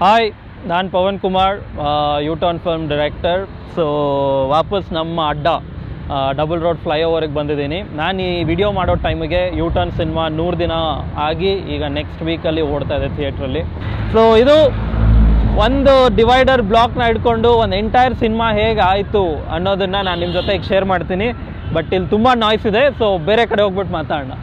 Hi, ನಾನು Pavan Kumar, U Turn film director. So ವಾಪಸ್ ನಮ್ಮ ಅಡ್ಡ ಡಬಲ್ ರೋಡ್ ಫ್ಲೈಓವರಿಗೆ ಬಂದಿದ್ದೀನಿ. ನಾನು ಈ ವಿಡಿಯೋ ಮಾಡೋ ಟೈಮಿಗೆ ಯೂಟರ್ನ್ ಸಿನಿಮಾ 100 ದಿನ ಆಗಿ ಈಗ ನೆಕ್ಸ್ಟ್ ವೀಕಲ್ಲಿ ಓಡ್ತಾ ಇದೆ ಥಿಯೇಟ್ರಲ್ಲಿ. ಸೊ ಇದು ಒಂದು ಡಿವೈಡರ್ ಬ್ಲಾಕ್ನ ಹಿಡ್ಕೊಂಡು ಒಂದು ಎಂಟೈರ್ ಸಿನಿಮಾ ಹೇಗೆ ಆಯಿತು ಅನ್ನೋದನ್ನು ನಾನು ನಿಮ್ಮ ಜೊತೆ ಈಗ ಶೇರ್ ಮಾಡ್ತೀನಿ. ಬಟ್ ಇಲ್ಲಿ ತುಂಬ ನಾಯ್ಸ್ ಇದೆ, ಸೊ ಬೇರೆ ಕಡೆ ಹೋಗ್ಬಿಟ್ಟು ಮಾತಾಡೋಣ.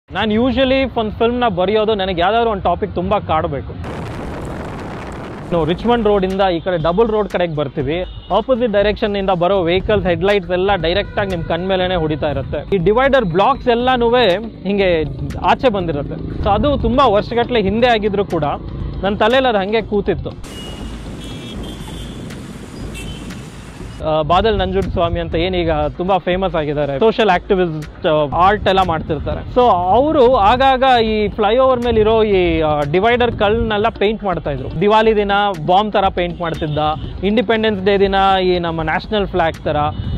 ನಾನು ಯೂಶಲಿ ಒಂದು ಫಿಲ್ಮ್ನ ಬರೆಯೋದು ನನಗೆ ಯಾವುದಾದ್ರು ಒಂದು ಟಾಪಿಕ್ ತುಂಬ ಕಾಡಬೇಕು. ನಾವು ರಿಚ್ಮಂಡ್ ರೋಡಿಂದ ಈ ಕಡೆ ಡಬಲ್ ರೋಡ್ ಕಡೆಗೆ ಬರ್ತೀವಿ. ಆಪೋಸಿಟ್ ಡೈರೆಕ್ಷನ್ನಿಂದ ಬರೋ ವೆಹಿಕಲ್ಸ್ ಹೆಡ್ಲೈಟ್ಸ್ ಎಲ್ಲ ಡೈರೆಕ್ಟಾಗಿ ನಿಮ್ಮ ಕಣ್ಮೇಲೆ ಹೊಡಿತಾ ಇರುತ್ತೆ. ಈ ಡಿವೈಡರ್ ಬ್ಲಾಕ್ಸ್ ಎಲ್ಲನೂ ಹಿಂಗೆ ಆಚೆ ಬಂದಿರುತ್ತೆ. ಸೊ ಅದು ತುಂಬ ವರ್ಷಗಟ್ಟಲೆ ಹಿಂದೆ ಆಗಿದ್ರು ಕೂಡ ನನ್ನ ತಲೆಯಲ್ಲಿ ಅದು ಹಾಗೆ ಕೂತಿತ್ತು. ಬಾದಲ್ ನಂಜುಂಡಸ್ವಾಮಿ ಅಂತ ಏನೀಗ ತುಂಬ ಫೇಮಸ್ ಆಗಿದ್ದಾರೆ, ಸೋಷಿಯಲ್ ಆಕ್ಟಿವಿಸ್ಟ್, ಆರ್ಟ್ ಎಲ್ಲ ಮಾಡ್ತಿರ್ತಾರೆ. ಸೊ ಅವರು ಆಗಾಗ ಈ ಫ್ಲೈಓವರ್ ಮೇಲೆ ಇರೋ ಈ ಡಿವೈಡರ್ ಕಲ್ನೆಲ್ಲ ಪೇಂಟ್ ಮಾಡ್ತಾ ಇದ್ರು. ದಿವಾಲಿ ದಿನ ಬಾಂಬ್ ಥರ ಪೇಂಟ್ ಮಾಡ್ತಿದ್ದ, ಇಂಡಿಪೆಂಡೆನ್ಸ್ ಡೇ ದಿನ ಈ ನಮ್ಮ ನ್ಯಾಷನಲ್ ಫ್ಲಾಗ್ ಥರ,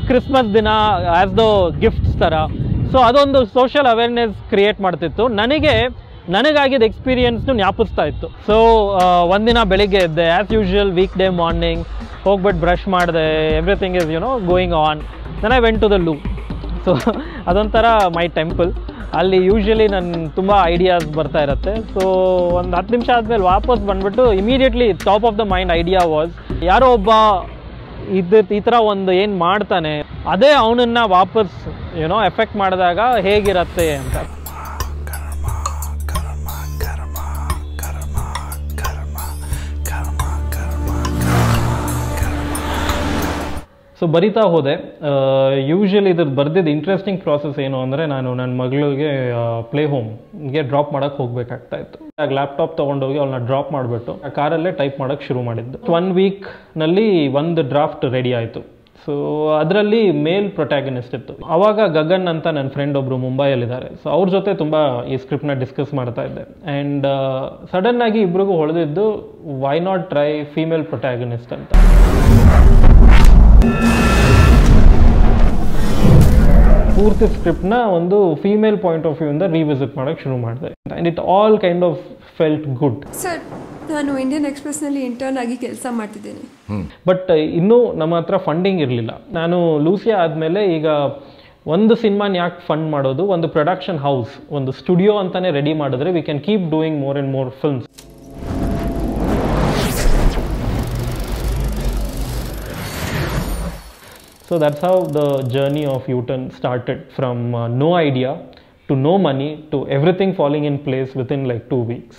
ಕ್ರಿಸ್ಮಸ್ ದಿನ ಆ್ಯಸ್ ದ ಗಿಫ್ಟ್ಸ್ ಥರ. ಸೊ ಅದೊಂದು ಸೋಷಿಯಲ್ ಅವೇರ್ನೆಸ್ ಕ್ರಿಯೇಟ್ ಮಾಡ್ತಿತ್ತು. ನನಗಾಗಿದ್ದ ಎಕ್ಸ್ಪೀರಿಯನ್ಸ್ನು ಜ್ಞಾಪಿಸ್ತಾ ಇತ್ತು. ಸೊ ಒಂದಿನ ಬೆಳಿಗ್ಗೆ ಎದ್ದೆ, as usual weekday morning ಹೋಗ್ಬಿಟ್ಟು ಬ್ರಷ್ ಮಾಡಿದೆ, everything is going on. Then I went to the loo. So ಅದೊಂಥರ ಮೈ ಟೆಂಪಲ್. ಅಲ್ಲಿ ಯೂಶ್ವಲಿ ನನ್ನ ತುಂಬ ಐಡಿಯಾಸ್ ಬರ್ತಾ ಇರುತ್ತೆ. ಸೊ ಒಂದು 10 ನಿಮಿಷ ಆದಮೇಲೆ ವಾಪಸ್ ಬಂದುಬಿಟ್ಟು immediately top of the mind idea was, ಯಾರೋ ಒಬ್ಬ ಈ ಥರ ಒಂದು ಏನು ಮಾಡ್ತಾನೆ, ಅದೇ ಅವನನ್ನು ವಾಪಸ್ ಎಫೆಕ್ಟ್ ಮಾಡಿದಾಗ ಹೇಗಿರುತ್ತೆ ಅಂತ. ಸೊ ಬರಿತಾ ಹೋದೆ. ಯೂಶ್ವಲಿ ಇದ್ರದ್ದು ಬರ್ದಿದ್ದು ಇಂಟ್ರೆಸ್ಟಿಂಗ್ ಪ್ರಾಸೆಸ್ ಏನು ಅಂದರೆ, ನಾನು ನನ್ನ ಮಗಳಿಗೆ ಪ್ಲೇ ಹೋಮ್ಗೆ ಡ್ರಾಪ್ ಮಾಡೋಕ್ಕೆ ಹೋಗಬೇಕಾಗ್ತಾ ಇತ್ತು. ಆಗ ಲ್ಯಾಪ್ಟಾಪ್ ತೊಗೊಂಡೋಗಿ ಅವಳನ್ನ ಡ್ರಾಪ್ ಮಾಡಿಬಿಟ್ಟು ಆ ಕಾರಲ್ಲೇ ಟೈಪ್ ಮಾಡೋಕ್ಕೆ ಶುರು ಮಾಡಿದ್ದು. 1 ವೀಕ್ನಲ್ಲಿ ಒಂದು ಡ್ರಾಫ್ಟ್ ರೆಡಿ ಆಯಿತು. ಸೊ ಅದರಲ್ಲಿ ಮೇಲ್ ಪ್ರೊಟ್ಯಾಗನಿಸ್ಟ್ ಇತ್ತು. ಆವಾಗ ಗಗನ್ ಅಂತ ನನ್ನ ಫ್ರೆಂಡ್ ಒಬ್ಬರು ಮುಂಬೈಯಲ್ಲಿದ್ದಾರೆ. ಸೊ ಅವ್ರ ಜೊತೆ ತುಂಬ ಈ ಸ್ಕ್ರಿಪ್ಟ್ನ ಡಿಸ್ಕಸ್ ಮಾಡ್ತಾ ಇದ್ದೆ. ಆ್ಯಂಡ್ ಸಡನ್ನಾಗಿ ಇಬ್ರಿಗೂ ಹೊಳೆದಿದ್ದು, why not try female protagonist ಅಂತ. ಪೂರ್ತಿ ಸ್ಕ್ರಿಪ್ಟ್ನ ಒಂದು ಫೀಮೇಲ್ ಪಾಯಿಂಟ್ ಆಫ್ ವ್ಯೂಯಿಂದ ರಿವಿಸಿಟ್ ಮಾಡೋಕ್ಕೆ ಶುರು ಮಾಡಿದೆ. And it all kind of felt good. Sir, ನಾನು ಇಂಡಿಯನ್ ಎಕ್ಸ್‌ಪ್ರೆಸ್ನಲ್ಲಿ ಇಂಟರ್ನ್ ಆಗಿ ಕೆಲಸ ಮಾಡ್ತಿದ್ದೇನೆ. ಬಟ್ ಇನ್ನೂ ನಮ್ಮ ಹತ್ರ ಫಂಡಿಂಗ್ ಇರಲಿಲ್ಲ. ನಾನು ಲೂಸಿಯಾ ಆದಮೇಲೆ ಈಗ ಒಂದು ಸಿನಿಮಾನ ಯಾಕೆ ಫಂಡ್ ಮಾಡೋದು, ಒಂದು ಪ್ರೊಡಕ್ಷನ್ ಹೌಸ್, ಒಂದು ಸ್ಟುಡಿಯೋ ಅಂತಲೇ ರೆಡಿ ಮಾಡಿದ್ರೆ we can keep doing more and more films. So that's how the journey of U-Turn started, from no idea to no money to everything falling in place within like 2 weeks.